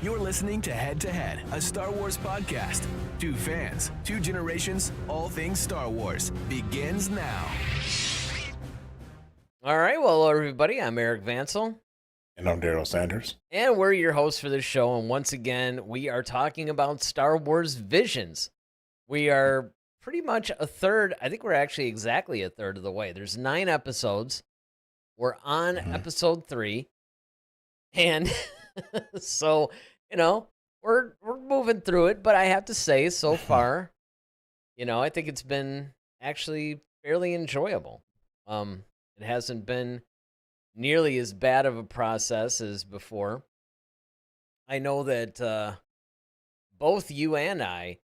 You're listening to Head to Head, a Star Wars podcast. Two fans, two generations, all things Star Wars begins now. All right, well, hello, everybody. I'm Eric Vansel. And I'm Daryl Sanders. And we're your hosts for this show. And once again, we are talking about Star Wars Visions. We are pretty much a third. I think we're actually exactly a third of the way. There's 9 episodes. We're on episode 3. And so, we're moving through it. But I have to say, so far, I think it's been actually fairly enjoyable. It hasn't been nearly as bad of a process as before. I know that both you and I,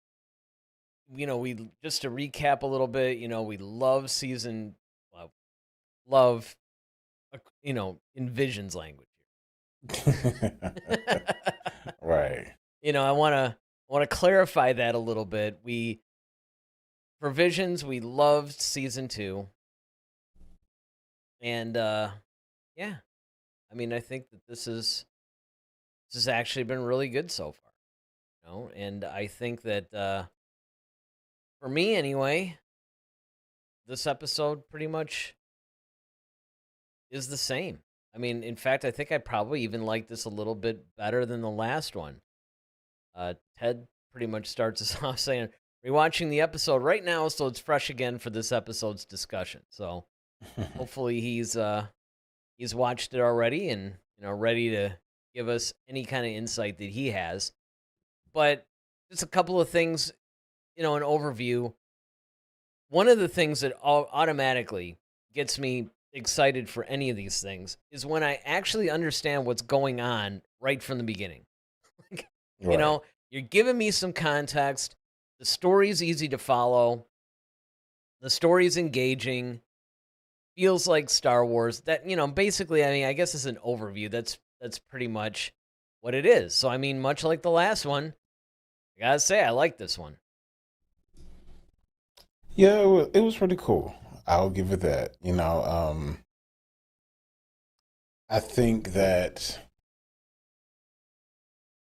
we just to recap a little bit, we love in Visions language. Right. I want to clarify that a little bit. For Visions, we loved season 2. And yeah, I mean, I think that this has actually been really good so far, and I think that for me anyway, this episode pretty much is the same. I mean, in fact, I think I probably even like this a little bit better than the last one. Ted pretty much starts us off saying, rewatching the episode right now, so it's fresh again for this episode's discussion. So hopefully he's watched it already and ready to give us any kind of insight that he has. But just a couple of things, an overview. One of the things that automatically gets me excited for any of these things is when I actually understand what's going on right from the beginning. Right. You're giving me some context. The story's easy to follow. The story's engaging. Feels like Star Wars. That, basically, I mean, I guess it's an overview. That's pretty much what it is. So, I mean, much like the last one, I gotta say, I like this one. Yeah, it was pretty cool. I'll give it that. I think that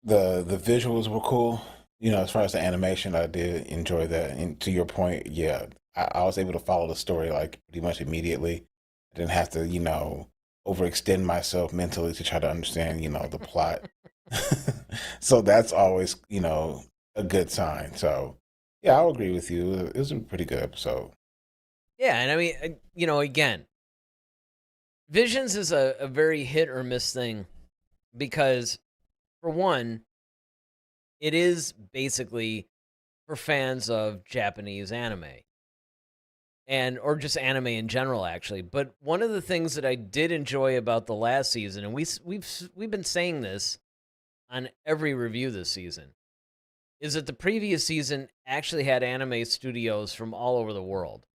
the visuals were cool. As far as the animation, I did enjoy that. And to your point, yeah, I was able to follow the story like pretty much immediately. I didn't have to, overextend myself mentally to try to understand, the plot. So that's always, a good sign. So yeah, I'll agree with you. It was a pretty good episode. Yeah, and I mean, again, Visions is a very hit or miss thing because, for one, it is basically for fans of Japanese anime or just anime in general, actually. But one of the things that I did enjoy about the last season, and we've been saying this on every review this season, is that the previous season actually had anime studios from all over the world.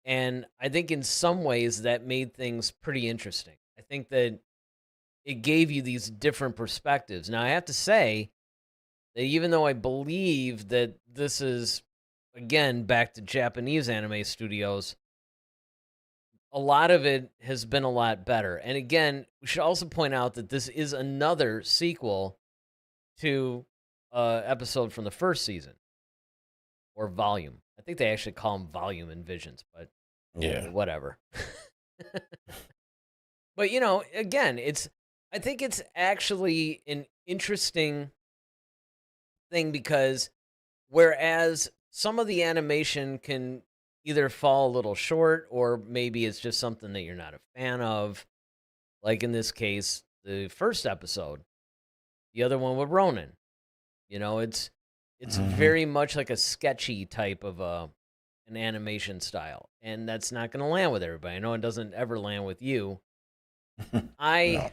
And I think in some ways that made things pretty interesting. I think that it gave you these different perspectives. Now, I have to say that even though I believe that this is, again, back to Japanese anime studios, a lot of it has been a lot better. And again, we should also point out that this is another sequel to episode from the first season, or volume. I think they actually call them volume in Visions, but Yeah. whatever. But, again, I think it's actually an interesting thing because whereas some of the animation can either fall a little short or maybe it's just something that you're not a fan of, like in this case, the first episode, the other one with Ronan. It's very much like a sketchy type of an animation style, and that's not going to land with everybody. I know it doesn't ever land with you. No. I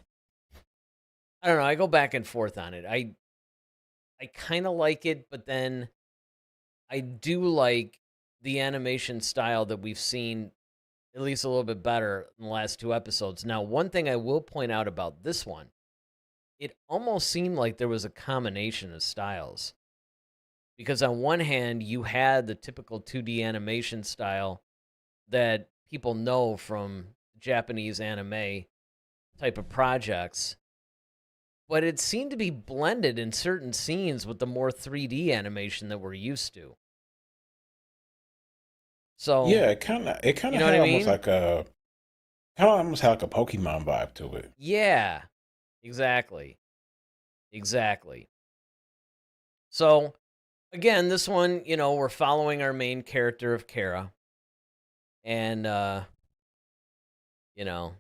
don't know. I go back and forth on it. I kind of like it, but then I do like the animation style that we've seen at least a little bit better in the last 2 episodes. Now, one thing I will point out about this one, it almost seemed like there was a combination of styles. Because on one hand, you had the typical 2D animation style that people know from Japanese anime type of projects. but it seemed to be blended in certain scenes with the more 3D animation that we're used to. So, Yeah, it kind you of know what had I almost mean? like a kind of almost had like a Pokemon vibe to it. Yeah, exactly. Exactly. So, again, this one, we're following our main character of Kara, and you know,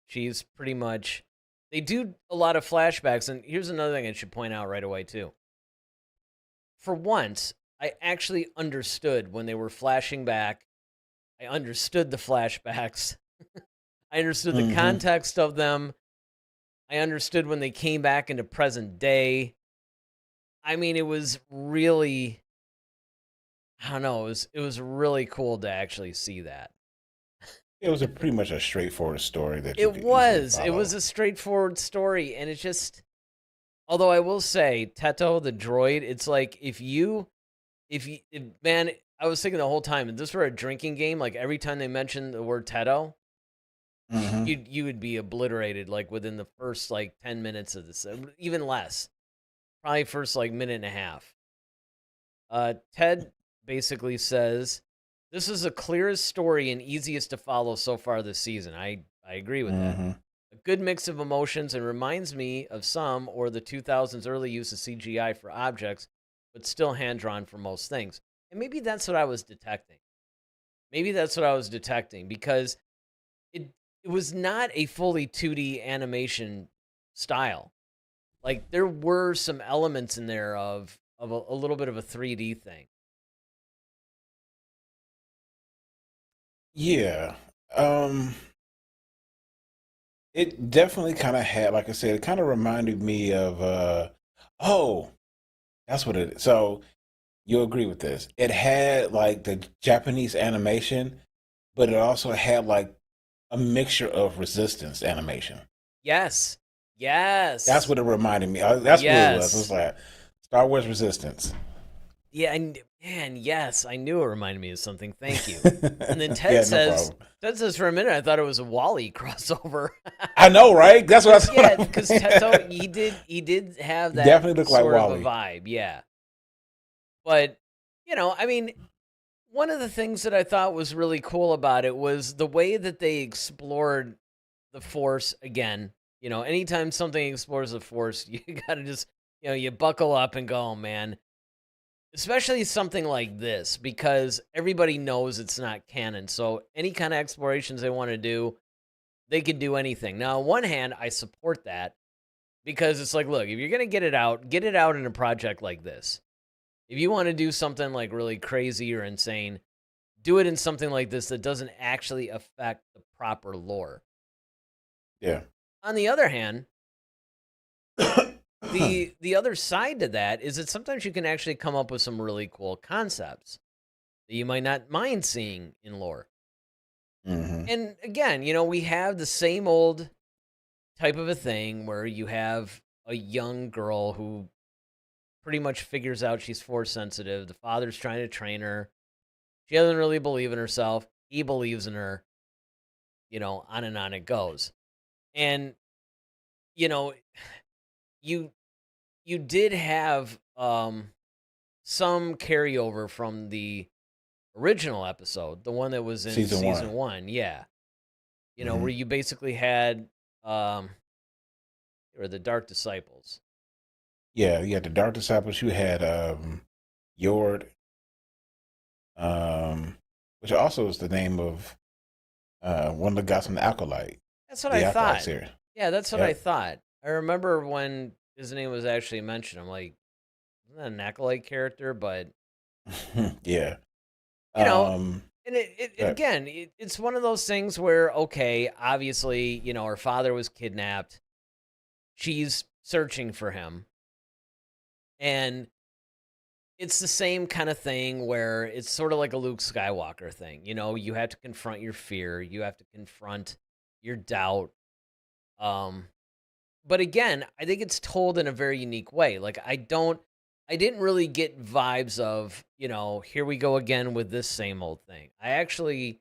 she's pretty much they do a lot of flashbacks, and here's another thing I should point out right away too. For once, I actually understood when they were flashing back. I understood the flashbacks. I understood the Hmm. context of them. I understood when they came back into present day. I mean, it was really, I don't know, it was really cool to actually see that. It was a pretty much a straightforward story that you It could easily was. It was follow. a straightforward story, and it's just. Although I will say, Teto the droid, it's like man, I was thinking the whole time, if this were a drinking game, like every time they mentioned the word Teto, Hmm. you would be obliterated like within the first like 10 minutes of this, even less, probably first like minute and a half. Ted basically says, "This is the clearest story and easiest to follow so far this season." I agree with that. Hmm. A good mix of emotions and reminds me of some or the 2000s early use of CGI for objects, but still hand drawn for most things. And maybe that's what I was detecting. Maybe that's what I was detecting because it it was not a fully 2D animation style. Like there were some elements in there of a little bit of a 3D thing. Yeah. Um, it definitely kind of had, like I said, it kind of reminded me of oh, that's what it is. So you'll agree with this. It had like the Japanese animation, but it also had like a mixture of resistance animation. Yes. That's Yes. what it reminded me. That's what it was. It was Yes. like Star Wars Resistance. Yeah, and man, yes, I knew it reminded me of something. Thank you. And then Yeah, no problem. Ted says for a minute I thought it was a Wally crossover. I know, right? That's what Cause I yeah, thought. because Teto he did have that Definitely looked like sort of a Wally. vibe, yeah. But I mean, one of the things that I thought was really cool about it was the way that they explored the Force again. Anytime something explores the Force, you gotta just you buckle up and go, oh, man. Especially something like this, because everybody knows it's not canon. So any kind of explorations they want to do, they can do anything. Now, on one hand, I support that because it's like, look, if you're gonna get it out in a project like this. If you want to do something like really crazy or insane, do it in something like this that doesn't actually affect the proper lore. Yeah. On the other hand, the other side to that is that sometimes you can actually come up with some really cool concepts that you might not mind seeing in lore. Hmm. And again, we have the same old type of a thing where you have a young girl who pretty much figures out she's force sensitive. The father's trying to train her. She doesn't really believe in herself. He believes in her. On and on it goes. And you know, you you did have some carryover from the original episode, the one that was in Season one. season 1. Yeah. Where Hmm. you basically had or the Dark Disciples. Yeah, you had the Dark Disciples. You had Yord, um, which also is the name of one of the guys from the Acolyte, That's what I the Acolyte thought. series. Yeah, that's what I Yep. thought. I remember when his name was actually mentioned. I'm like, isn't that an acolyte character? But Yeah. you know, Um, and it but again, it's one of those things where okay, obviously, her father was kidnapped. She's searching for him, and it's the same kind of thing where it's sort of like a Luke Skywalker thing. You have to confront your fear, you have to confront your doubt. Um, but again, I think it's told in a very unique way. Like I didn't really get vibes of, here we go again with this same old thing. I actually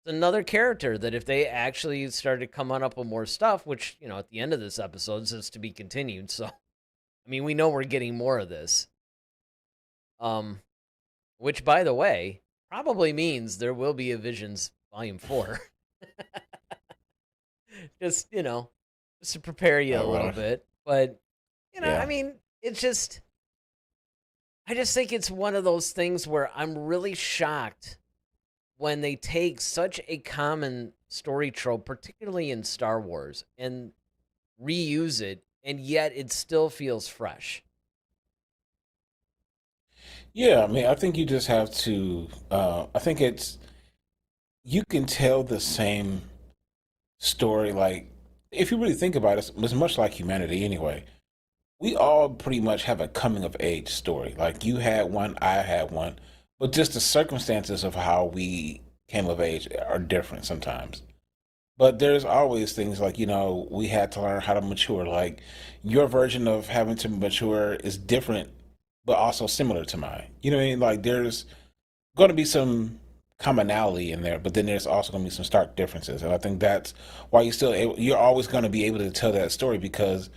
It's another character that if they actually started coming up with more stuff, which, at the end of this episode says to be continued. So, I mean, we know we're getting more of this. Which, by the way, probably means there will be a Visions Volume 4. just, just to prepare you a Oh, little well, bit. But, I yeah. mean, it's just, I just think it's one of those things where I'm really shocked when they take such a common story trope, particularly in Star Wars, and reuse it, and yet it still feels fresh. Yeah, I mean, I think you just have to. I think you can tell the same story. Like, if you really think about it, it's much like humanity anyway. We all pretty much have a coming of age story. Like, you had one, I had one, but just the circumstances of how we came of age are different sometimes. But there's always things like, we had to learn how to mature. Like, your version of having to mature is different, but also similar to mine. You know what I mean? Like, there's going to be some commonality in there, but then there's also going to be some stark differences. And I think that's why you're always going to be able to tell that story, because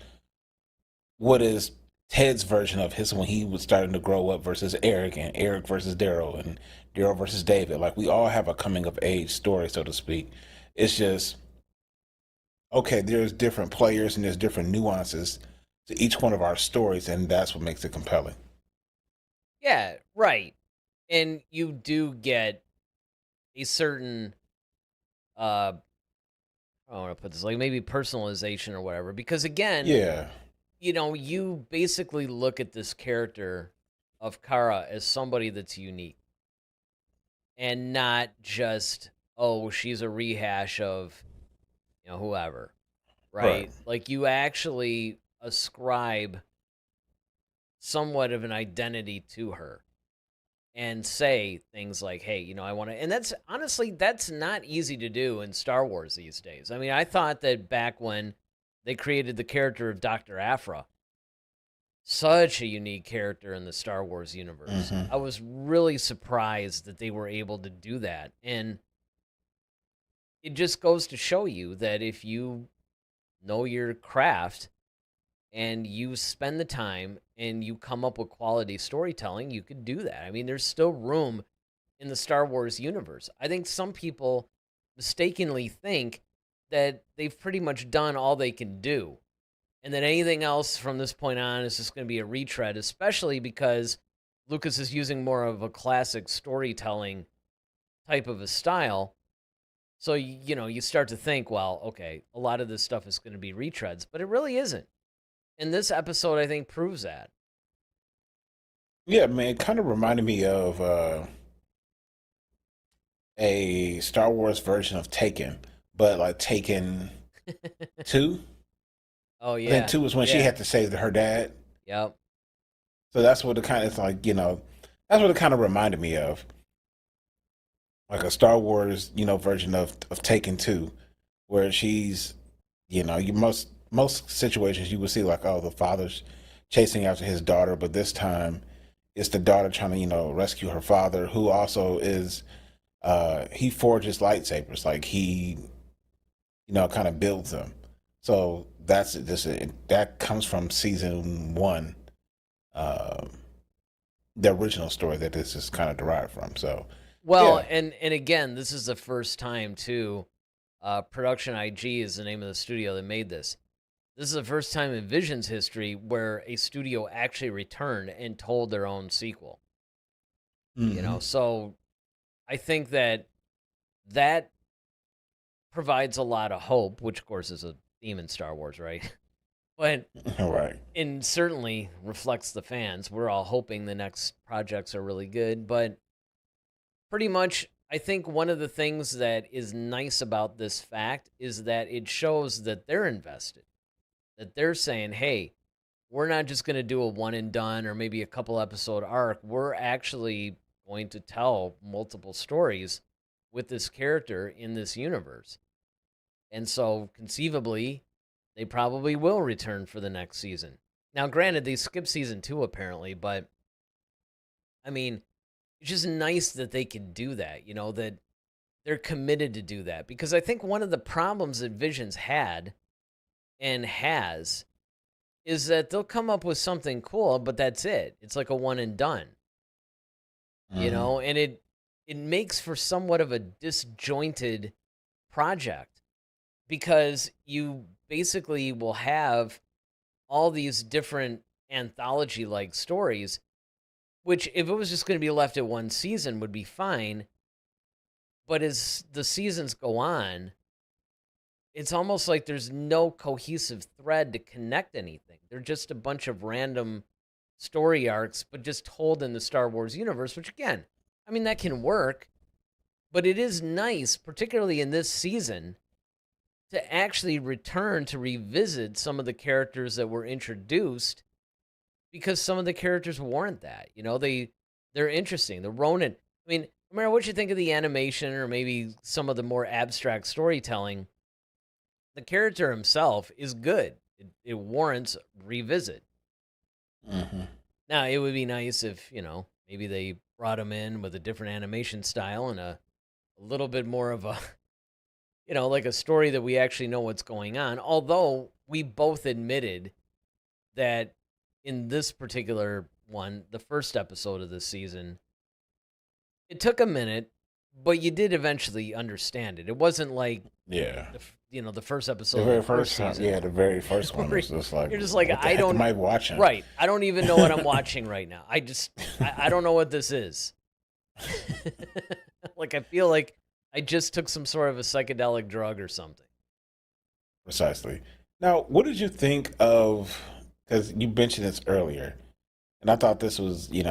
what is Ted's version of his when he was starting to grow up versus Eric, and Eric versus Daryl, and Daryl versus David. Like, we all have a coming of age story, so to speak. It's just, okay, there's different players and there's different nuances to each one of our stories, and that's what makes it compelling. Yeah, right. And you do get a certain, I don't want to put this, like maybe personalization or whatever, because again, Yeah. you basically look at this character of Kara as somebody that's unique and not just, oh, she's a rehash of, whoever, Right. right? Like you actually ascribe somewhat of an identity to her and say things like, hey, I want to. And that's honestly, that's not easy to do in Star Wars these days. I mean, I thought that back when they created the character of Dr. Aphra, such a unique character in the Star Wars universe. Hmm. I was really surprised that they were able to do that. And it just goes to show you that if you know your craft and you spend the time and you come up with quality storytelling, you could do that. I mean, there's still room in the Star Wars universe. I think some people mistakenly think that they've pretty much done all they can do, and that anything else from this point on is just going to be a retread, especially because Lucas is using more of a classic storytelling type of a style. So, you start to think, well, okay, a lot of this stuff is going to be retreads, but it really isn't. And this episode, I think, proves that. Yeah, man, it kind of reminded me of a Star Wars version of Taken, but like Taken 2. Oh, I think yeah. 2 was when she Yeah. had to save her dad. Yep. So that's what it kind of, it's like, that's what it kind of reminded me of. Like a Star Wars, version of Taken 2, where she's, you most situations you would see like, oh, the father's chasing after his daughter, but this time it's the daughter trying to, rescue her father, who also is he forges lightsabers, like he, kind of builds them. So that's just that comes from season 1, um, the original story that this is kind of derived from. So Well, yeah. and again, this is the first time too. Production I.G is the name of the studio that made this. This is the first time in Vision's history where a studio actually returned and told their own sequel. Hmm. So I think that provides a lot of hope, which of course is a theme in Star Wars, right? But Right. and certainly reflects the fans. We're all hoping the next projects are really good, but pretty much I think one of the things that is nice about this fact is that it shows that they're invested. That they're saying, "Hey, we're not just going to do a one and done or maybe a couple episode arc. We're actually going to tell multiple stories with this character in this universe." And so conceivably, they probably will return for the next season. Now, granted, they skipped season 2 apparently, but I mean, it's just nice that they can do that, that they're committed to do that, because I think one of the problems that Visions had and has is that they'll come up with something cool, but that's it. It's like a one and done, Hmm. and it makes for somewhat of a disjointed project, because you basically will have all these different anthology like stories, which if it was just going to be left at one season would be fine, but as the seasons go on, it's almost like there's no cohesive thread to connect anything. They're just a bunch of random story arcs, but just told in the Star Wars universe, which again, I mean, that can work, but it is nice, particularly in this season, to actually return to revisit some of the characters that were introduced, because some of the characters warrant that. They're interesting. The Ronin. I mean, no matter what you think of the animation or maybe some of the more abstract storytelling, the character himself is good. It warrants revisit. Hmm. Now, it would be nice if, maybe they brought him in with a different animation style and a little bit more of a, like a story that we actually know what's going on. Although we both admitted that in this particular one, the first episode of this season, it took a minute, but you did eventually understand it. It wasn't like Yeah. the first episode The of the very first first time, season. yeah, the very first one Where was just like, you're just like, what the I heck don't. am I watching? Right. I don't even know what I'm watching right now. I don't know what this is. Like, I feel like I just took some sort of a psychedelic drug or something. Precisely. Now, what did you think of? Because you mentioned this earlier, and I thought this was, it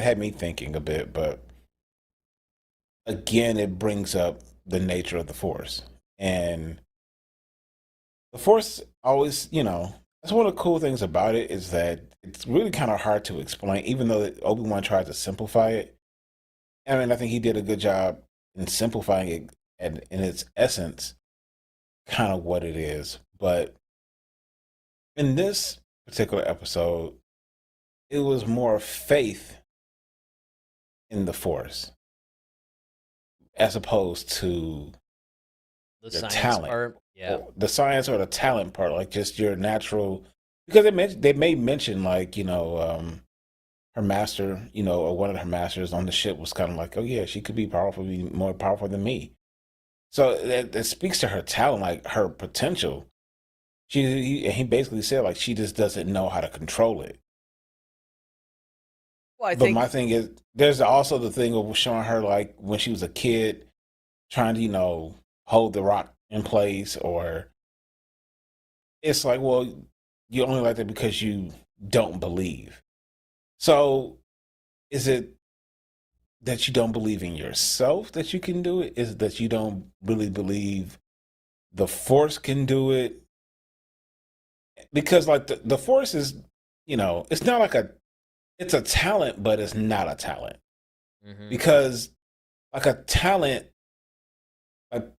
had me thinking a bit, but again, it brings up the nature of the Force. And the Force always, that's one of the cool things about it is that it's really kind of hard to explain, even though Obi-Wan tried to simplify it. I mean, I think he did a good job in simplifying it and in its essence, kind of what it is. But in this particular episode, it was more faith in the Force as opposed to The your science talent, part, yeah. or the science or the talent part, like just your natural. Because they may mention like her master, or one of her masters on the ship was kind of like, oh yeah, she could be powerful, be more powerful than me. So that speaks to her talent, like her potential. He basically said like she just doesn't know how to control it. Well, I But think my thing is, there's also the thing of showing her like when she was a kid, trying to hold the rock in place, or it's like, well, you only like that because you don't believe. So is it that you don't believe in yourself that you can do it? Is it that you don't really believe the Force can do it? Because like the Force is, it's not like it's a talent, but it's not a talent. mhm. Because like a talent, like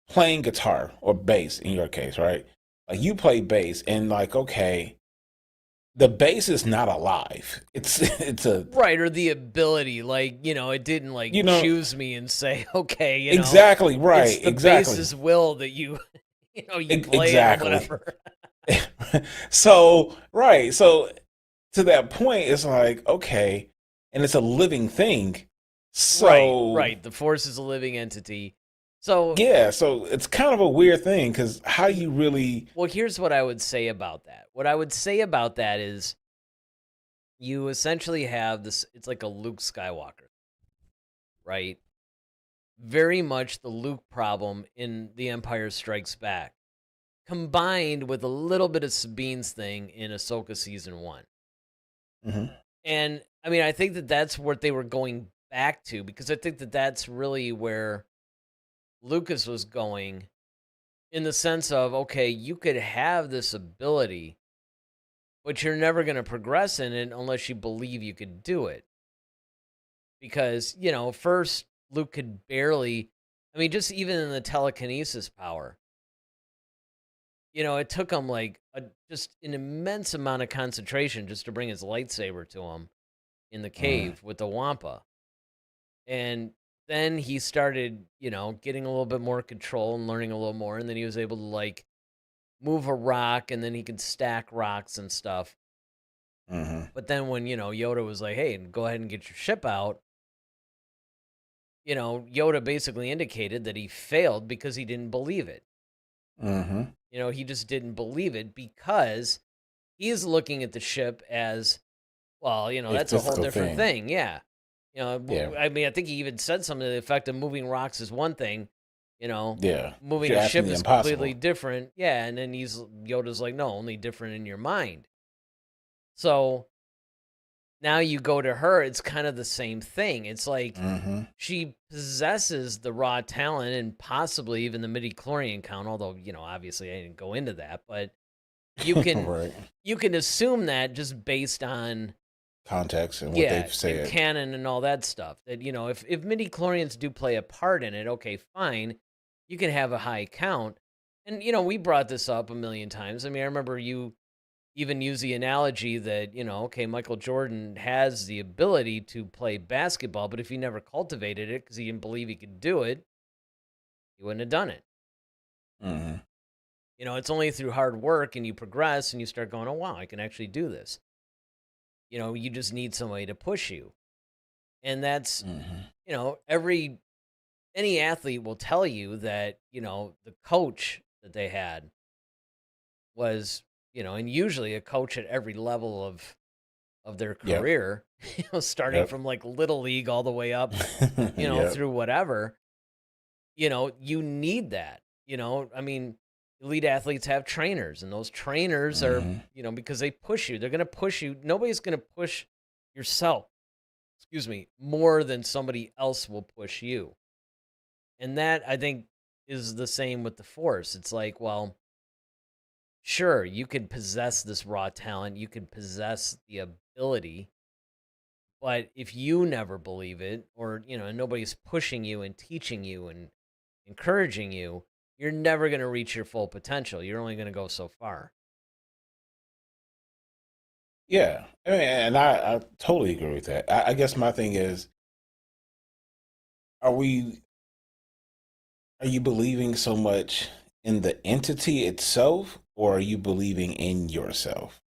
playing guitar or bass in your case, right? Like you play bass and like, okay, the bass is not alive. It's it's a Right, or the ability, like, it didn't like you know choose me and say, okay, exactly it's right, the exactly. base's will that you, you play it or Exactly. whatever. So right. So to that point, it's like, okay, and it's a living thing. Right, So right. The Force is a living entity. So, yeah, so it's kind of a weird thing because how you really well, here's what I would say about that. What I would say about that is you essentially have this, it's like a Luke Skywalker, right? Very much the Luke problem in The Empire Strikes Back, combined with a little bit of Sabine's thing in Ahsoka season 1. Mhm. And I mean, I think that that's what they were going back to, because I think that that's really where Lucas was going, in the sense of, okay, you could have this ability, but you're never going to progress in it unless you believe you could do it. Because, first, Luke could barely, I mean, just even in the telekinesis power, it took him like just an immense amount of concentration just to bring his lightsaber to him in the Mhm. cave with the Wampa. And then he started, getting a little bit more control and learning a little more, and then he was able to like move a rock, and then he could stack rocks and stuff. Mm-hmm. But then when, Yoda was like, "Hey, go ahead and get your ship out," Yoda basically indicated that he failed because he didn't believe it. Mm-hmm. He just didn't believe it because he's looking at the ship as, well, A that's a whole physical different thing. thing. Yeah. Yeah. I mean, I think he even said something to the effect of moving rocks is one thing, Yeah. moving You're a asking ship the is completely impossible. different. Yeah. And then Yoda's like, no, only different in your mind. So now you go to her, it's kind of the same thing. It's like Mm-hmm. she possesses the raw talent and possibly even the midi-chlorian count, although, obviously I didn't go into that, but you can Right. you can assume that just based on, Context and what yeah, they've and said. canon and all that stuff. That, if midi-chlorians do play a part in it, okay, fine. You can have a high count. And, we brought this up a million times. I mean, I remember you even use the analogy that, okay, Michael Jordan has the ability to play basketball, but if he never cultivated it because he didn't believe he could do it, he wouldn't have done it. Mm-hmm. It's only through hard work and you progress and you start going, oh, wow, I can actually do this. You just need somebody to push you. And that's, Mm-hmm. any athlete will tell you that, the coach that they had was, and usually a coach at every level of their Yep. career, starting Yep. from like little league all the way up, Yep. through whatever, you need that, I mean, elite athletes have trainers, and those trainers are, Mm-hmm. because they push you, they're going to push you. Nobody's going to push yourself, excuse me, more than somebody else will push you. And that, I think, is the same with the Force. It's like, well, sure, you could possess this raw talent, you could possess the ability, but if you never believe it, or, nobody's pushing you and teaching you and encouraging you, you're never going to reach your full potential. You're only going to go so far. Yeah. I mean, and I totally agree with that. I guess my thing is, are we are you believing so much in the entity itself, or are you believing in yourself?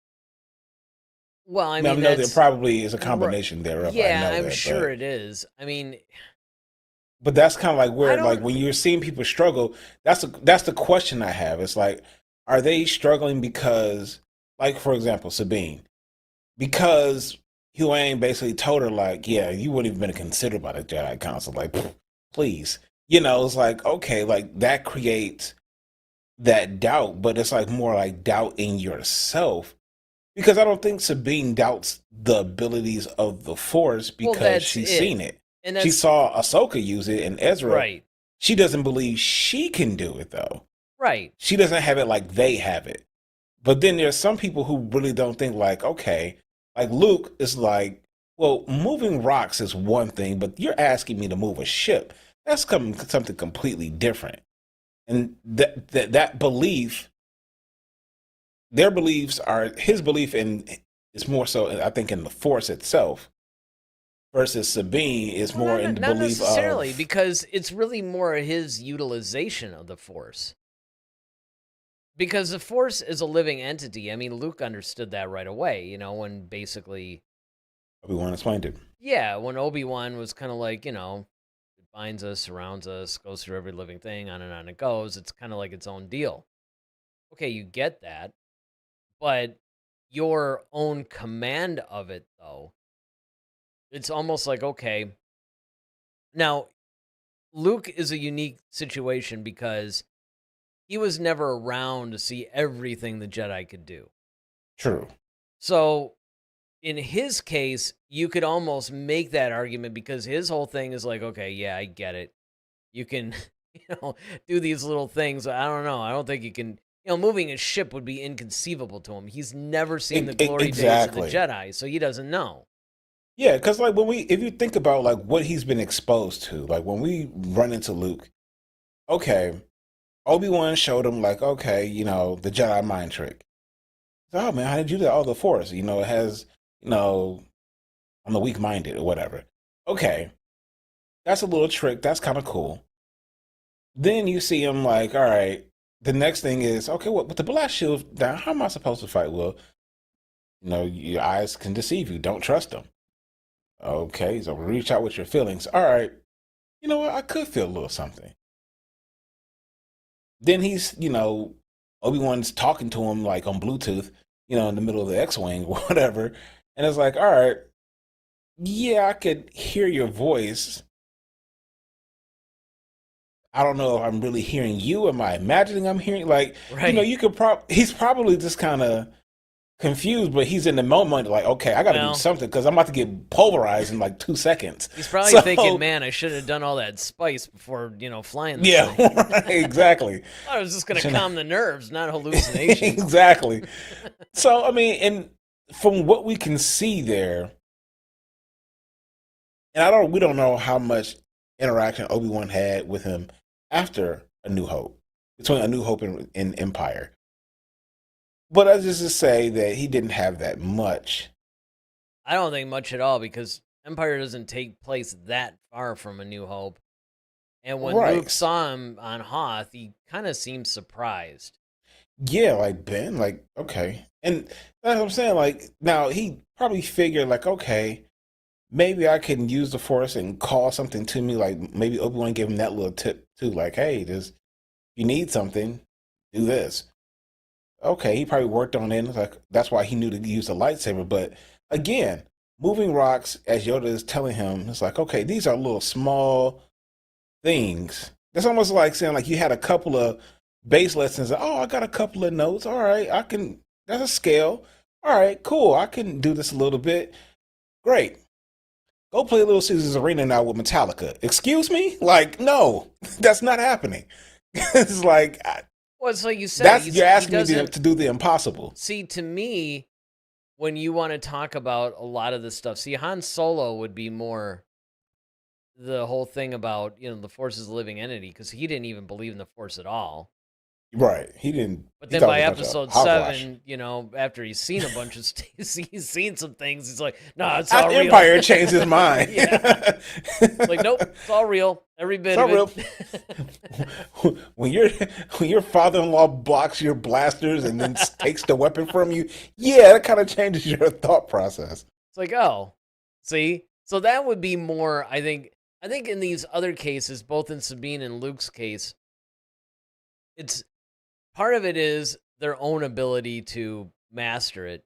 Well, I Now, I mean, know there that's probably is a right. combination thereof. I Yeah, know I'm that, sure it is. I mean, but that's kind of like I where, like, don't. when you're seeing people struggle, that's the question I have. It's like, are they struggling because, like, for example, Sabine, because Huang basically told her, like, yeah, you wouldn't even been considered by the Jedi Council, like, pfft, please, it's like, okay, like that creates that doubt, but it's like more like doubt in yourself, because I don't think Sabine doubts the abilities of the Force Well, because that's she's it. seen it. And She that's saw Ahsoka use it, and Ezra. right. She doesn't believe she can do it though. Right. She doesn't have it like they have it. But then there's some people who really don't think, like, okay, like Luke is like, well, moving rocks is one thing, but you're asking me to move a ship. That's something completely different. And that belief, their beliefs are his belief in is more so, I think, in the Force itself, versus Sabine is Well, more in the not belief necessarily, of. because it's really more his utilization of the Force. Because the Force is a living entity. I mean, Luke understood that right away, when basically, Obi-Wan explained it. yeah, when Obi-Wan was kind of like, it binds us, surrounds us, goes through every living thing, on it goes. It's kind of like its own deal. Okay, you get that. But your own command of it, though, it's almost like, okay, now Luke is a unique situation because he was never around to see everything the Jedi could do. True. So in his case, you could almost make that argument because his whole thing is like, okay, yeah, I get it. You can, do these little things. I don't know. I don't think you can, moving a ship would be inconceivable to him. He's never seen the glory days of the Exactly. Jedi, so he doesn't know. Yeah, because like if you think about like what he's been exposed to, like when we run into Luke, okay, Obi-Wan showed him like, okay, the Jedi mind trick. Oh man, how did you do that? Oh, the Force, it has, I'm the weak-minded or whatever. Okay, That's a little trick. That's kind of cool. Then you see him like, all right. The next thing is, okay, well, with the blast shield down, how am I supposed to fight? Well, your eyes can deceive you. Don't trust them. Okay, so reach out with your feelings. All right, you know what? I could feel a little something. Then Obi-Wan's talking to him like on Bluetooth, in the middle of the X-Wing or whatever. And it's like, all right, yeah, I could hear your voice. I don't know if I'm really hearing you. Am I imagining I'm hearing? Like, Right. he's probably just kind of confused, but he's in the moment like, okay, I got to do Well, something because I'm about to get pulverized in like 2 seconds. he's probably So, thinking, man, I should have done all that spice before, flying this yeah, thing. right, exactly. I was just going to calm the nerves, not hallucinations. Exactly. So, I mean, and from what we can see there, and we don't know how much interaction Obi-Wan had with him after A New Hope, between A New Hope and Empire. But I just say that he didn't have that much. I don't think much at all, because Empire doesn't take place that far from A New Hope. And when Luke Right. saw him on Hoth, he kind of seemed surprised. Yeah, like Ben, like, okay. And that's what I'm saying. Like, now he probably figured, like, okay, maybe I can use the Force and call something to me. Like, maybe Obi-Wan gave him that little tip too. Like, hey, if you need something, do this. Okay, he probably worked on it. Like, that's why he knew to use a lightsaber. But again, moving rocks, as Yoda is telling him, it's like, okay, these are little small things. That's almost like saying, like, you had a couple of base lessons. Oh, I got a couple of notes. All right, that's a scale. All right, cool. I can do this a little bit. Great. Go play Little Caesars Arena now with Metallica. Excuse me? Like, no, that's not happening. It's like, Well, it's like you said. you're asking me doesn't to do the impossible. see. To me, when you want to talk about a lot of this stuff, see, Han Solo would be more the whole thing about the Force is a living entity, because he didn't even believe in the Force at all. Right. He didn't. But He then thought by it was a bunch of episode hogwash. 7, after he's seen a bunch of he's seen some things, he's like, "No, it's After all real." Empire changed his mind. Yeah. It's like, nope, it's all real. Every bit It's all of it. when your father-in-law blocks your blasters and then takes the weapon from you, yeah, that kind of changes your thought process. It's like, oh, see? So that would be more, I think in these other cases, both in Sabine and Luke's case, it's part of it is their own ability to master it.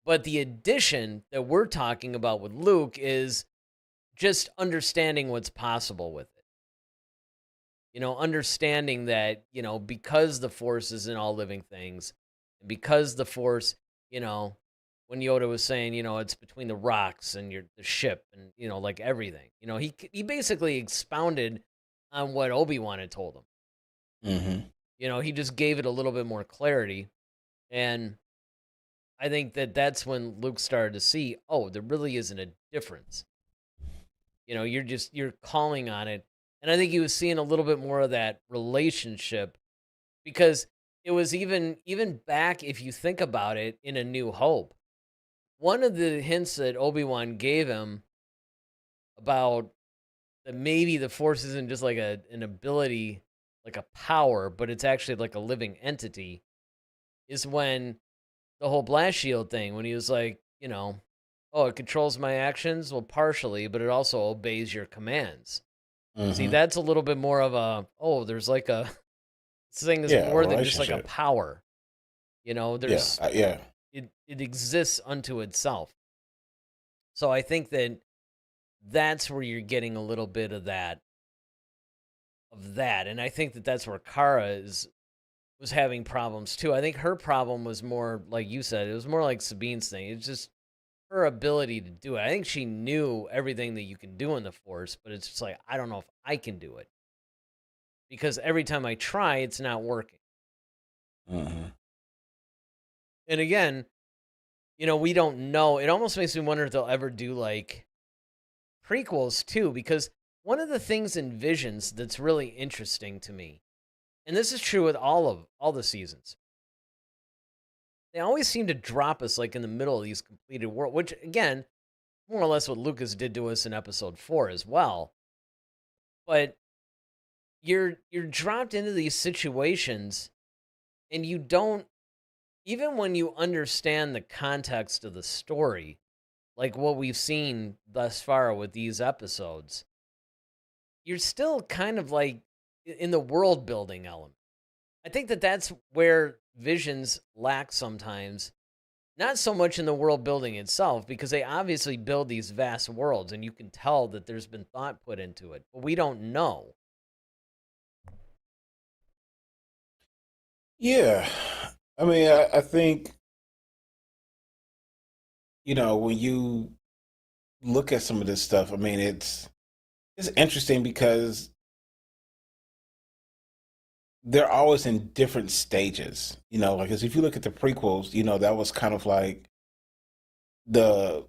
But the addition that we're talking about with Luke is just understanding what's possible with it. Understanding that, because the Force is in all living things, and because the Force, when Yoda was saying, it's between the rocks and the ship and, like everything, he basically expounded on what Obi-Wan had told him. Mm-hmm. He just gave it a little bit more clarity. And I think that's when Luke started to see, oh, there really isn't a difference. You're calling on it. And I think he was seeing a little bit more of that relationship, because it was even back, if you think about it, in A New Hope. One of the hints that Obi-Wan gave him about that maybe the Force isn't just like an ability, like a power, but it's actually like a living entity, is when the whole blast shield thing, when he was like, oh, it controls my actions? Well, partially, but it also obeys your commands. Mm-hmm. See, that's a little bit more of there's like this thing is more than just like a power. There's it exists unto itself. So I think that's where you're getting a little bit of that. And I think that's where Kara was having problems too. I think her problem was more, like you said, it was more like Sabine's thing. It's just her ability to do it. I think she knew everything that you can do in the Force, but it's just like, I don't know if I can do it, because every time I try, it's not working. Mm-hmm. And again, we don't know. It almost makes me wonder if they'll ever do like prequels too, because one of the things in Visions that's really interesting to me, and this is true with all the seasons, they always seem to drop us like in the middle of these completed worlds, which again, more or less what Lucas did to us in episode 4 as well. but you're dropped into these situations, and you don't, even when you understand the context of the story, like what we've seen thus far with these episodes, you're still kind of like in the world building element. I think that that's where Visions lack sometimes. Not so much in the world building itself, because they obviously build these vast worlds and you can tell that there's been thought put into it, but we don't know. Yeah. I mean, I think, when you look at some of this stuff, I mean, it's interesting because they're always in different stages. Like as if you look at the prequels, that was kind of like the,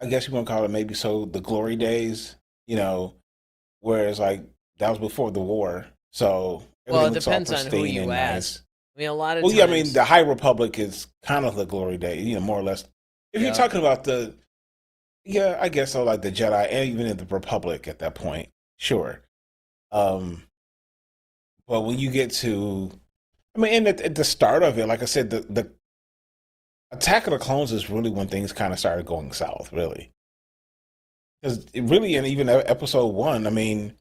I guess you want to call it maybe so the glory days, whereas like that was before the war. So Well, everything it looks all depends on who pristine you and ask. nice. I mean, a lot of Well, yeah, I mean, times, the High Republic is kind of the glory days, more or less. If you're yeah. talking about yeah, I guess so, like the Jedi and even in the Republic at that point, sure. Um, but when you get to, I mean, and at the start of it, like I said, the Attack of the Clones is really when things kind of started going south, really. Because really, and even episode one, I mean,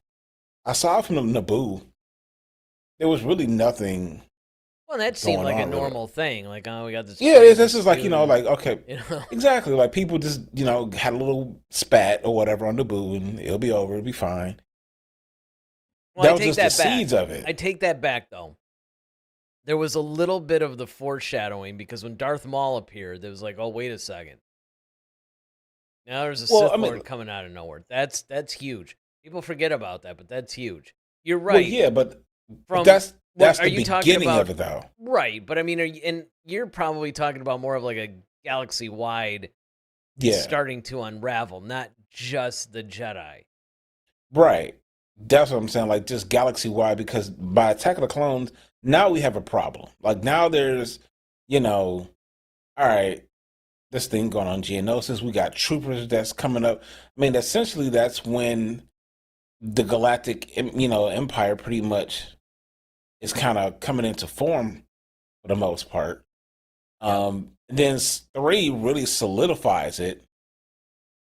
aside from the Naboo, there was really nothing Well, that seemed going like a on, really. normal thing. Like, oh, we got this Yeah, trade this is like, dispute, like, okay, you know. exactly. Like people just, had a little spat or whatever on Naboo and it'll be over, it'll be fine. Well, I That was take just the that back. seeds of it. I take that back, though. There was a little bit of the foreshadowing, because when Darth Maul appeared, there was like, oh, wait a second. Now there's a Well, I Sith mean, Lord coming out of nowhere. That's huge. People forget about that, but that's huge. You're well, right. yeah, but From that's what that's are the you talking beginning about? of it, though. Right, but I mean, and you're probably talking about more of like a galaxy wide is Yeah, starting to unravel, not just the Jedi. right. That's what I'm saying. Like just galaxy wide, because by Attack of the Clones, now we have a problem. Like now there's, all right, this thing going on Geonosis. We got troopers that's coming up. I mean, essentially, that's when the galactic, empire pretty much is kind of coming into form for the most part. Yep. Then three really solidifies it.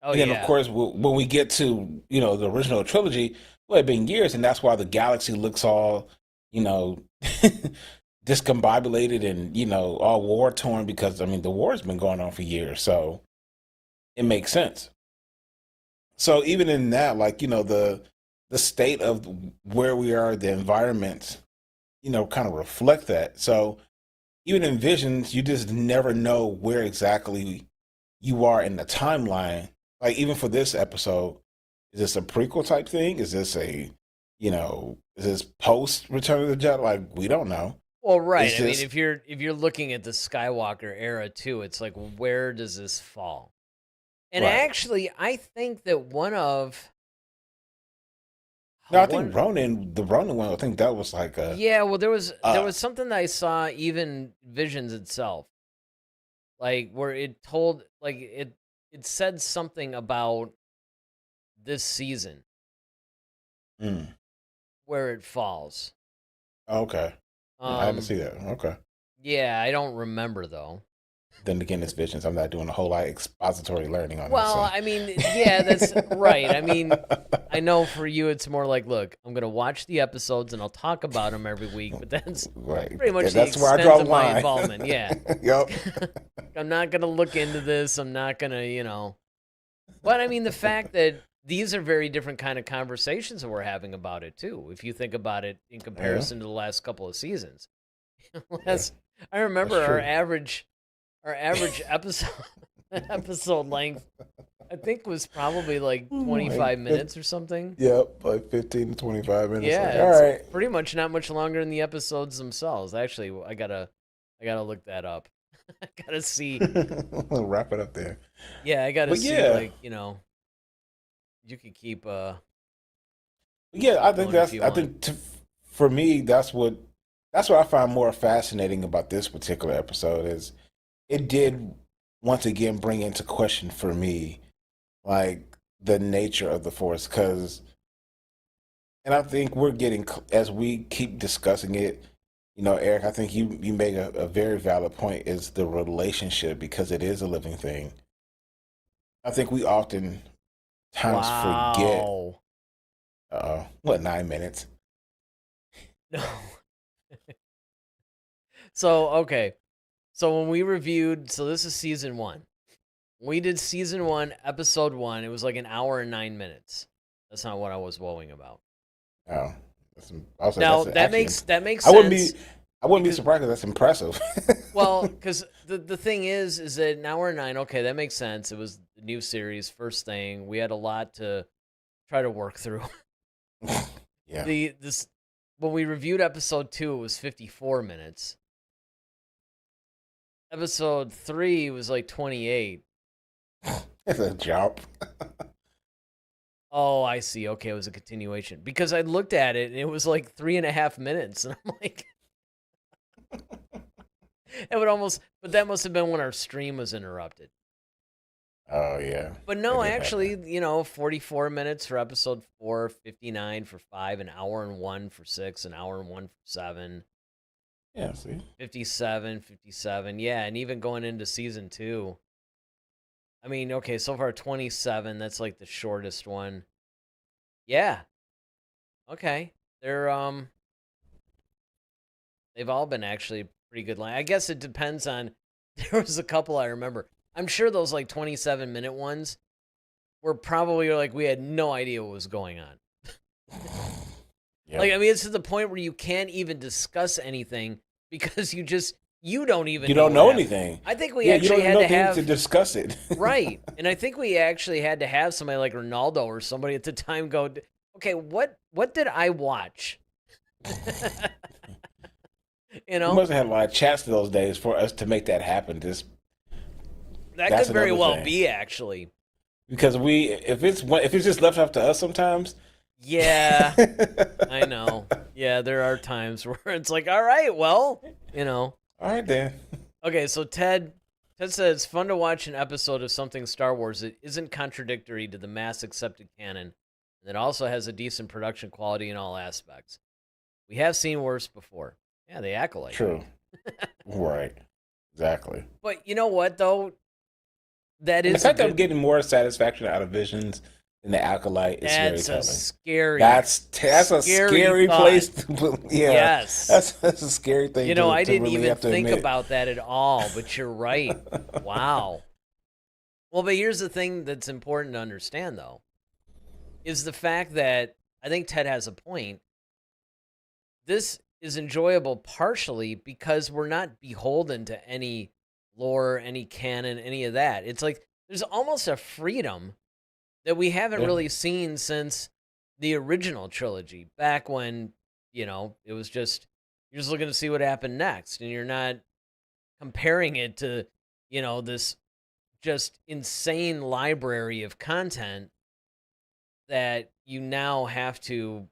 Oh And then, of yeah. course, when we get to, the original trilogy, well, it's been years, and that's why the galaxy looks all, you know, discombobulated and, all war torn because, I mean, the war's been going on for years. So it makes sense. So even in that, like, the state of where we are, the environment, kind of reflect that. So even in Visions, you just never know where exactly you are in the timeline. Like even for this episode, is this a prequel type thing? Is this is this post Return of the Jedi? Like we don't know. Well, right. It's I mean, just if you're looking at the Skywalker era too, it's like, where does this fall? And right. actually, I think that No, I think one The Ronin one, I think that was like a yeah, well, there uh was something that I saw even Visions itself, like where it told, like it said something about this season mm, where it falls. okay. I had to Um, see that. Okay. yeah, I don't remember though. Then again, it's Visions. I'm not doing a whole lot of expository learning on this, Well, so I mean, yeah, that's right. I mean, I know for you, it's more like, look, I'm gonna watch the episodes and I'll talk about them every week, but that's right. pretty much Yeah, the that's where I extent draw the of my line. involvement. Yeah, Yep. I'm not gonna look into this. I'm not gonna, But I mean, the fact that these are very different kind of conversations that we're having about it too. If you think about it in Yeah, comparison to the last couple of seasons, yeah, I that's remember our true. average episode episode length, I think, was probably like Like 25 minutes or something. yep, like 15 to 25 minutes. Like, Yeah, all it's right. pretty much not much longer than the episodes themselves. Actually, I gotta look that up. I gotta see. We'll wrap it up there. Yeah, I gotta But see. yeah, Like, you could keep yeah, I think going if that's you I want. think for me that's what I find more fascinating about this particular episode is it did once again bring into question for me like the nature of the force because And I think we're getting, as we keep discussing it, Eric, I think you make a very valid point, is the relationship, because it is a living thing. I think we often times forget, Wow. what, 9 minutes? No. So, okay. So when we reviewed, so this is season 1. We did season 1, episode 1. It was like an hour and 9 minutes. That's not what I was woeing about. Oh, also Now that's that actually, makes I wouldn't be sense. I wouldn't be Because, surprised, because that's impressive. well, because the thing is that an hour and 9. Okay, that makes sense. It was the new series, first thing. We had a lot to try to work through. Yeah, This when we reviewed episode 2, it was 54 minutes. Episode 3 was like 28. it's a jump. Oh, I see. Okay, it was a continuation. Because I looked at it and it was like 3.5 minutes. And I'm like, it would almost, but that must have been when our stream was interrupted. Oh yeah, But that no, did happen. actually, 44 minutes for episode 4, 59 for 5, an hour and 1 for 6, an hour and 1 for 7, Yeah, see, 57, 57. Yeah, and even going into season 2. I mean, okay, so far 27, that's like the shortest one. Yeah. Okay. They've all been actually pretty good line. I guess it depends on there was a couple I remember. I'm sure those like 27-minute ones were probably like we had no idea what was going on. yeah. Like, I mean, it's to the point where you can't even discuss anything because you don't even You know don't what know happened. anything. I think we Yeah, you don't actually even had know to if they need to have discuss it. right, and I think we actually had to have somebody like Ronaldo or somebody at the time go, okay, what did I watch? You We know, must have had a lot of chats those days for us to make that happen. that That's could very another well thing. be actually. Because if it's just left up to us sometimes. Yeah, I know. Yeah, there are times where it's like, all right, well, All right then. Okay, so Ted says it's fun to watch an episode of something Star Wars that isn't contradictory to the mass accepted canon, and that also has a decent production quality in all aspects. We have seen worse before. Yeah, the Acolyte. True. Right. Exactly. But you know what though? That And the is a fact that I'm good. getting more satisfaction out of Visions than the Acolyte is very That's a telling. scary. That's a scary thought. place to, yeah. Yes. That's a scary thing I to didn't really even have to think admit. about that at all, but you're right. Wow. Well, but here's the thing that's important to understand, though, is the fact that I think Ted has a point. This is enjoyable partially because we're not beholden to any lore, any canon, any of that. It's like there's almost a freedom that we haven't Yeah. really seen since the original trilogy, back when, it was just, you're just looking to see what happened next, and you're not comparing it to, this just insane library of content that you now have to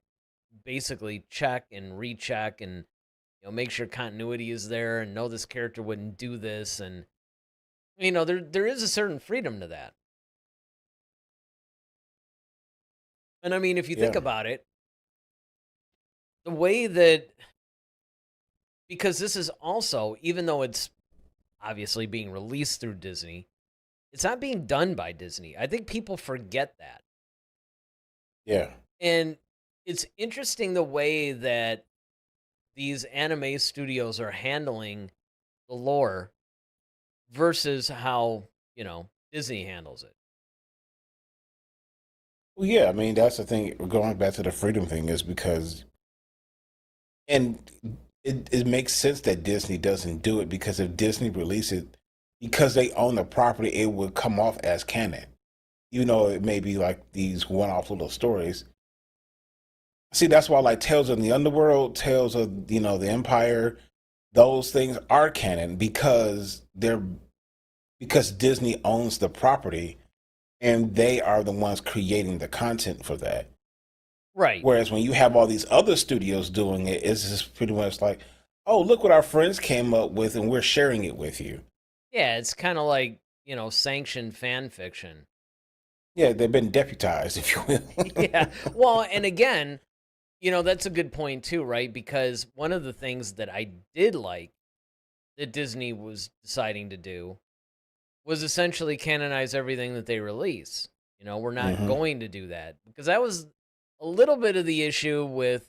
basically check and recheck and make sure continuity is there and know this character wouldn't do this, and there is a certain freedom to that. And I mean, if you think Yeah. about it, the way that, because this is also, even though it's obviously being released through Disney, it's not being done by Disney. I think people forget that. Yeah. And it's interesting the way that these anime studios are handling the lore versus how, Disney handles it. Well, yeah, I mean, that's the thing. Going back to the freedom thing is because, and it makes sense that Disney doesn't do it, because if Disney released it, because they own the property, it would come off as canon. Even though it may be like these one-off little stories. See, that's why like Tales of the Underworld, Tales of, the Empire, those things are canon because Disney owns the property and they are the ones creating the content for that. Right. Whereas when you have all these other studios doing it, it's just pretty much like, oh, look what our friends came up with and we're sharing it with you. Yeah, it's kind of like, sanctioned fan fiction. Yeah, they've been deputized, if you will. Yeah. Well, and again, That's a good point too, right? Because one of the things that I did like that Disney was deciding to do was essentially canonize everything that they release. We're not Hmm. going to do that because that was a little bit of the issue with,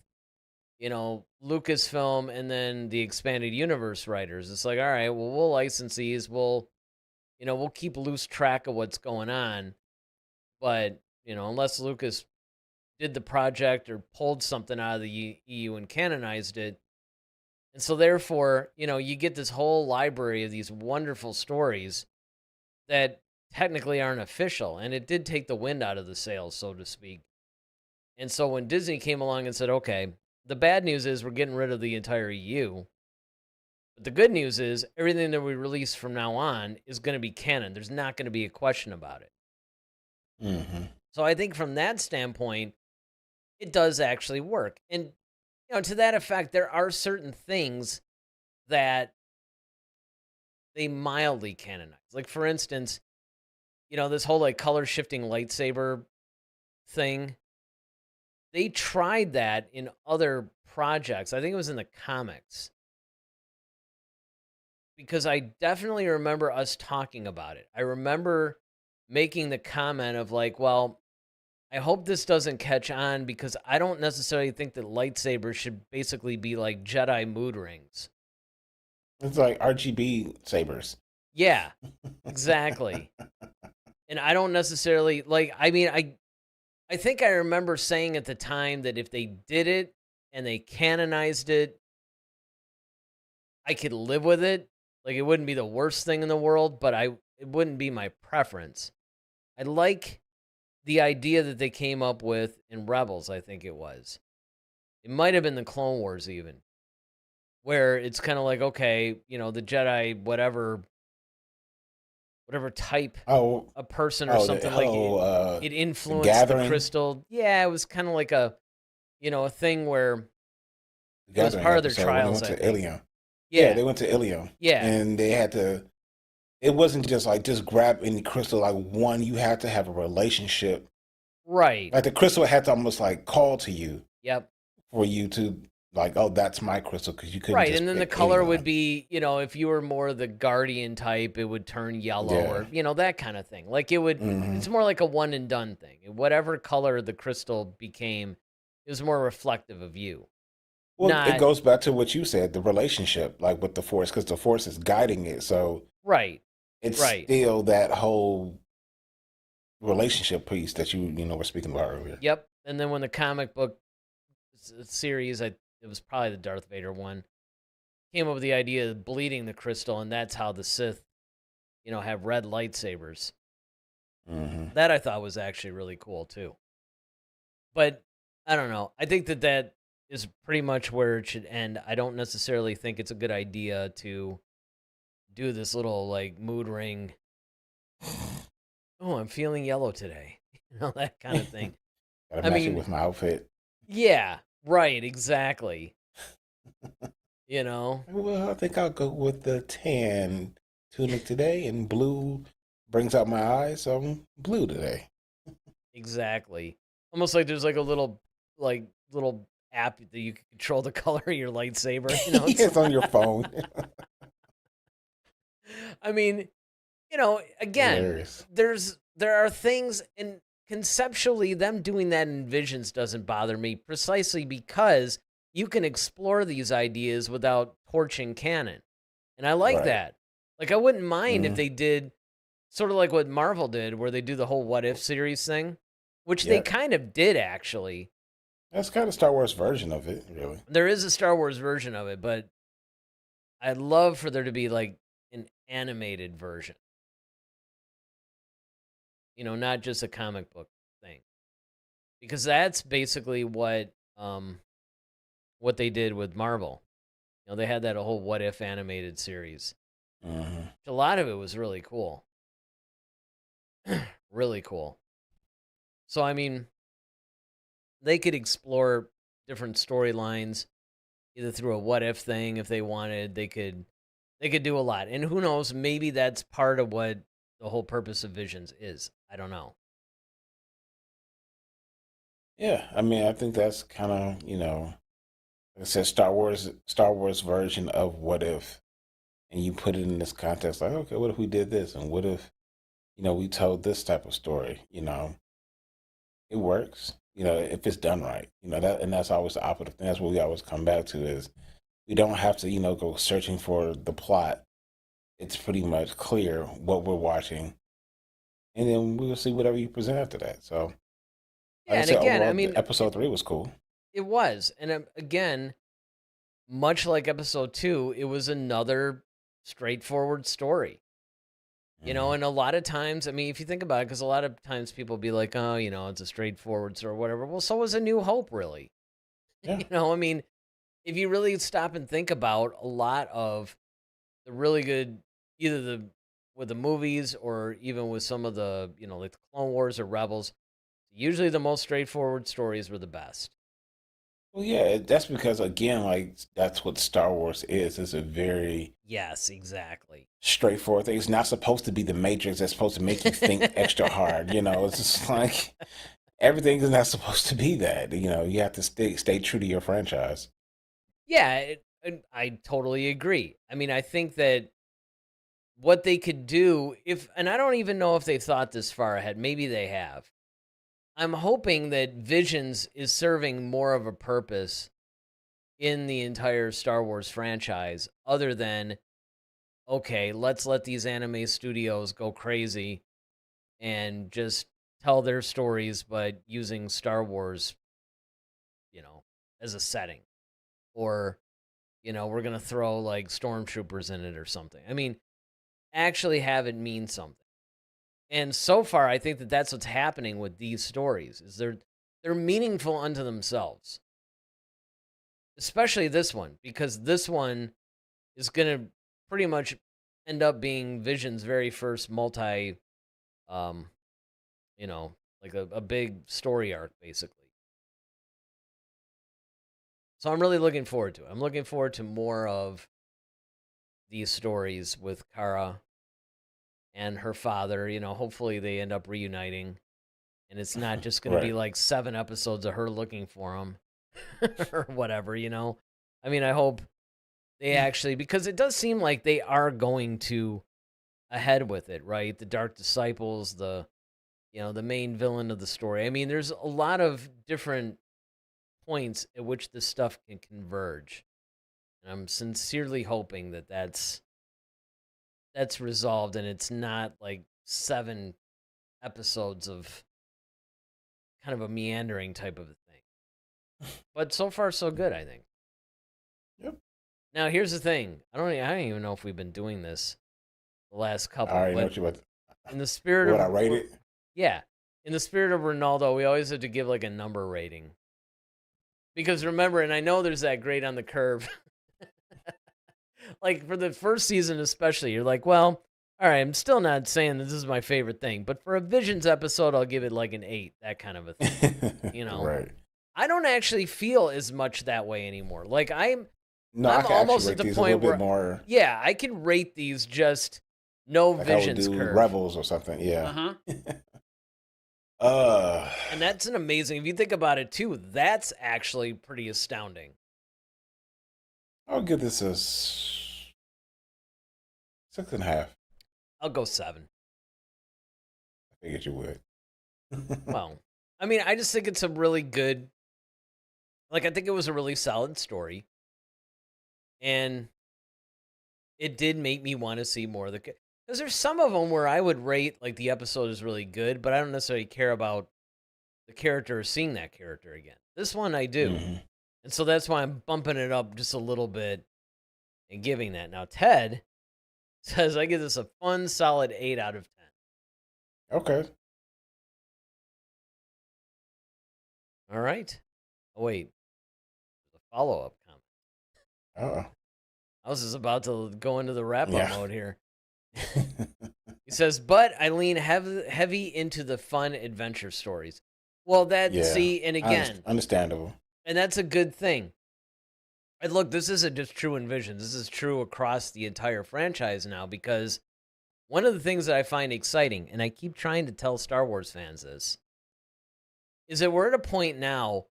Lucasfilm and then the expanded universe writers. It's like, all right, well, we'll license these. We'll keep loose track of what's going on. But, unless Lucas did the project or pulled something out of the EU and canonized it. And so therefore, you get this whole library of these wonderful stories that technically aren't official. And it did take the wind out of the sails, so to speak. And so when Disney came along and said, okay, the bad news is we're getting rid of the entire EU. But the good news is everything that we release from now on is going to be canon. There's not going to be a question about it. Hmm. So I think from that standpoint, it does actually work. And, to that effect, there are certain things that they mildly canonize. Like, for instance, this whole like color shifting lightsaber thing. They tried that in other projects. I think it was in the comics. Because I definitely remember us talking about it. I remember making the comment of like, well, I hope this doesn't catch on because I don't necessarily think that lightsabers should basically be like Jedi mood rings. It's like RGB sabers. Yeah, exactly. And I don't necessarily like, I mean, I think I remember saying at the time that if they did it and they canonized it, I could live with it. Like it wouldn't be the worst thing in the world, but it wouldn't be my preference. I like the idea that they came up with in Rebels, I think it was. It might have been the Clone Wars even, where it's kind of like, okay, the Jedi, whatever type Oh, a person or oh, something like it, it the influenced the gathering. crystal. Yeah, it was kind of like a thing where The it was gathering part of their episode when they trials, went I to think. Ilium. Yeah, Yeah, they went to Ilium, yeah, and they had to. It wasn't just like just grab any crystal like one. You had to have a relationship. right. Like the crystal had to almost like call to you Yep. for you to like, oh, that's my crystal, because you couldn't Right, and just then the pick any color would one. be, if you were more the guardian type, it would turn yellow Yeah. or, that kind of thing. Like Hmm. it's more like a one and done thing. Whatever color the crystal became, it was more reflective of you. Well, it Not, goes back to what you said, the relationship, like with the force, because the force is guiding it. So right, it's right. still that whole relationship piece that were speaking about earlier. Yep. And then when the comic book series, it was probably the Darth Vader one, came up with the idea of bleeding the crystal, and that's how the Sith, have red lightsabers. Hmm. That I thought was actually really cool too. But I don't know. I think that is pretty much where it should end. I don't necessarily think it's a good idea to do this little like mood ring. Oh, I'm feeling yellow today. That kind of thing. Gotta I match it mean, with my outfit. yeah, right, exactly. You know, Well, I think I'll go with the tan tunic today, and blue brings out my eyes, so I'm blue today. exactly. Almost like there's like a little app that you can control the color of your lightsaber. It's It's on your phone. I mean, again, Hilarious. there are things, and conceptually them doing that in Visions doesn't bother me precisely because you can explore these ideas without torching canon. And I like Right. that. Like I wouldn't mind if Hmm. they did sort of like what Marvel did where they do the whole what if series thing, which they Yep. kind of did actually. That's kind of Star Wars version of it, really. There is a Star Wars version of it, but I'd love for there to be like an animated version. Not just a comic book thing. Because that's basically what they did with Marvel. They had that whole what if animated series. Hmm. A lot of it was really cool. Really cool. So I mean, they could explore different storylines either through a what if thing if they wanted. They could do a lot. And who knows, maybe that's part of what the whole purpose of Visions is. I don't know. Yeah, I mean, I think that's kind of, like I said, Star Wars version of what if, and you put it in this context, like, okay, what if we did this, and what if, we told this type of story, it works, if it's done right, and that's always the operative thing. That's what we always come back to is we don't have to, go searching for the plot. It's pretty much clear what we're watching, and then we'll see whatever you present after that. So, like Yeah, I and said, again, I overall, mean, episode three was cool. it was, and again, much like episode 2, it was another straightforward story. Hmm. And a lot of times, I mean, if you think about it, because a lot of times people be like, oh, it's a straightforward story or whatever. Well, so was A New Hope, really. Yeah. I mean, if you really stop and think about a lot of the really good, either with the movies or even with some of the, like the Clone Wars or Rebels, usually the most straightforward stories were the best. Well, yeah, that's because again, like that's what Star Wars is. It's a very Yes, exactly. straightforward thing. It's not supposed to be the Matrix. It's supposed to make you think extra hard. It's just like everything is not supposed to be that. You have to stay true to your franchise. Yeah, I totally agree. I mean, I think that what they could do, and I don't even know if they've thought this far ahead, maybe they have. I'm hoping that Visions is serving more of a purpose in the entire Star Wars franchise, other than, okay, let's let these anime studios go crazy and just tell their stories, but using Star Wars, as a setting. Or, we're going to throw like stormtroopers in it or something. I mean, actually have it mean something. And so far, I think that that's what's happening with these stories is they're meaningful unto themselves. Especially this one, because this one is going to pretty much end up being Vision's very first um, like a big story arc, basically. So I'm really looking forward to it. I'm looking forward to more of these stories with Kara and her father. Hopefully they end up reuniting, and it's not just going to be Right. like 7 episodes of her looking for him or whatever. I mean, I hope they actually, because it does seem like they are going to ahead with it, right? The Dark Disciples, the main villain of the story. I mean, there's a lot of different points at which this stuff can converge. And I'm sincerely hoping that that's resolved and it's not like 7 episodes of kind of a meandering type of a thing. But so far so good, I think. Yep. Now, here's the thing. I don't even know if we've been doing this the last I couple, already know but what you about. in the spirit What I of rated. yeah, in the spirit of Ronaldo, we always have to give like a number rating. Because remember, and I know there's that grade on the curve. Like for the first season especially, you're like, well, all right, I'm still not saying this is my favorite thing, but for a Visions episode, I'll give it like an 8, that kind of a thing. You know, Right. I don't actually feel as much that way anymore. Like No, I I'm can actually almost at rate the these a little point bit where, more yeah, I can rate these just no like I would Visions do curve. Rebels or something. Yeah. Uh-huh. uh, And that's an amazing, if you think about it too, that's actually pretty astounding. I'll give this a 6.5. I'll go 7. I figured you would. Well, I mean, I just think it's a really good, like, I think it was a really solid story. And it did make me want to see more of the, because there's some of them where I would rate, like, the episode is really good, but I don't necessarily care about the character or seeing that character again. This one I do. Hmm. And so that's why I'm bumping it up just a little bit and giving that. Now, Ted says I give this a fun, solid 8 out of 10. Okay. All right. Oh, wait. There's a follow up comment. Oh. I was just about to go into the wrap up Yeah. mode here. He says, but I lean heavy into the fun adventure stories. Well, Yeah. see, and again, Understandable. and that's a good thing. And look, this isn't just true in Vision. This is true across the entire franchise now, because one of the things that I find exciting, and I keep trying to tell Star Wars fans this, is that we're at a point now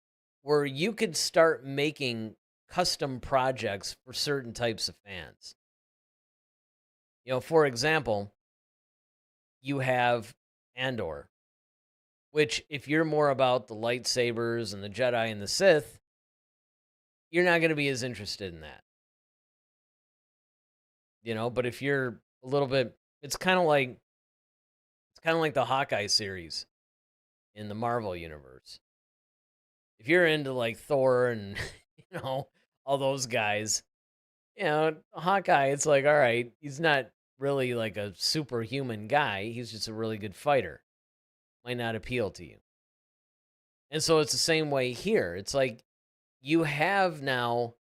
where you could start making custom projects for certain types of fans. For example, you have Andor, which if you're more about the lightsabers and the Jedi and the Sith, you're not going to be as interested in that. But if you're a little bit, it's kind of like the Hawkeye series in the Marvel universe. If you're into like Thor and all those guys, Hawkeye, it's like, all right, he's not really like a superhuman guy. He's just a really good fighter. Might not appeal to you. And so it's the same way here. It's like you have now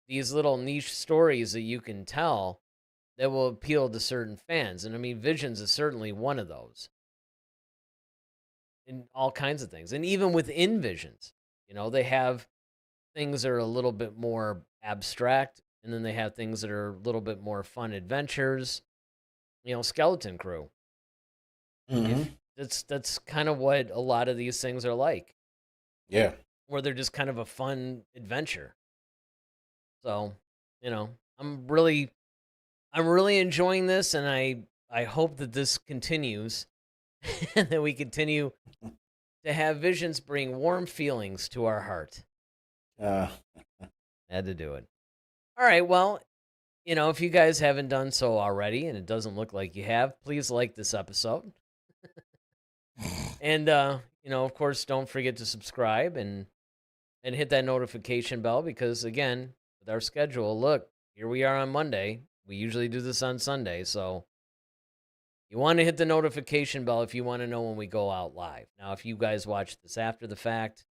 these little niche stories that you can tell that will appeal to certain fans. And I mean, Visions is certainly one of those. In all kinds of things. And even within Visions, they have things that are a little bit more abstract, and then they have things that are a little bit more fun adventures. Skeleton Crew. Mm-hmm. That's kind of what a lot of these things are like. Yeah. Where they're just kind of a fun adventure. So, I'm really enjoying this, and I hope that this continues and that we continue to have Visions bring warm feelings to our heart. Had to do it. All right, well, if you guys haven't done so already, and it doesn't look like you have, please like this episode. And, of course, don't forget to subscribe and hit that notification bell because, again, with our schedule, look, here we are on Monday. We usually do this on Sunday, so you want to hit the notification bell if you want to know when we go out live. Now, if you guys watch this after the fact,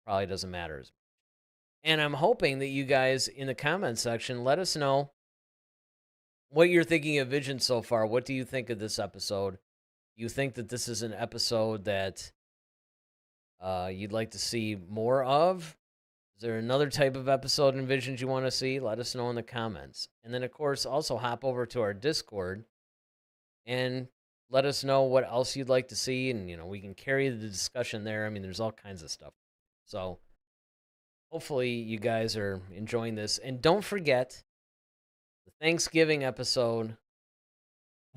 probably doesn't matter as much. And I'm hoping that you guys in the comment section let us know what you're thinking of Vision so far. What do you think of this episode? You think that this is an episode that you'd like to see more of? Is there another type of episode in Visions you want to see? Let us know in the comments. And then, of course, also hop over to our Discord and let us know what else you'd like to see. And, we can carry the discussion there. I mean, there's all kinds of stuff. So hopefully you guys are enjoying this. And don't forget the Thanksgiving episode.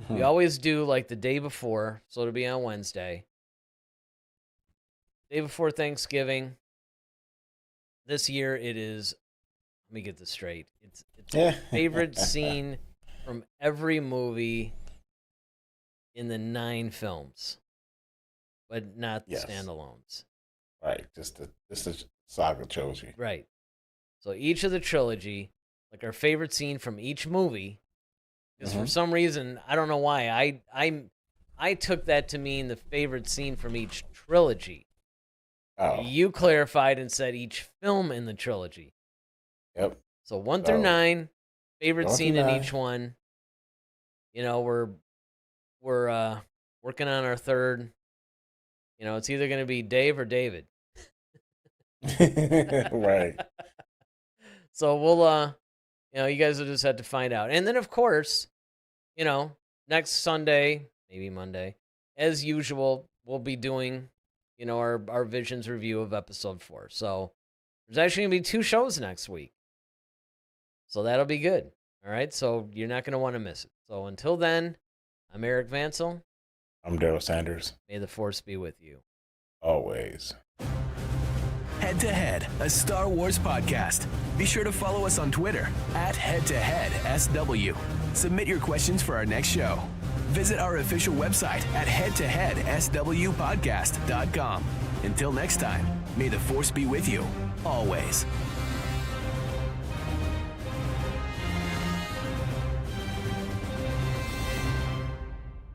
We always do like the day before, so it'll be on Wednesday. Day before Thanksgiving. This year it is, let me get this straight. It's my favorite scene from every movie in the 9 films, but not the standalones. Right, just the saga trilogy. Right. So each of the trilogy, like our favorite scene from each movie, because for some reason, I don't know why, I took that to mean the favorite scene from each trilogy. Oh. You clarified and said each film in the trilogy. Yep. So 1 through 9, favorite scene in each one. We're working on our third. It's either going to be Dave or David. Right. So we'll you guys will just have to find out. And then of course, next Sunday, maybe Monday, as usual, we'll be doing our Visions review of episode 4. So there's actually going to be 2 shows next week. So that'll be good. All right. So you're not going to want to miss it. So until then, I'm Eric Vansel. I'm Daryl Sanders. May the Force be with you. Always. Head to Head, a Star Wars podcast. Be sure to follow us on Twitter @HeadToHeadSW. Submit your questions for our next show. Visit our official website at headtoheadswpodcast.com. Until next time, may the Force be with you, always.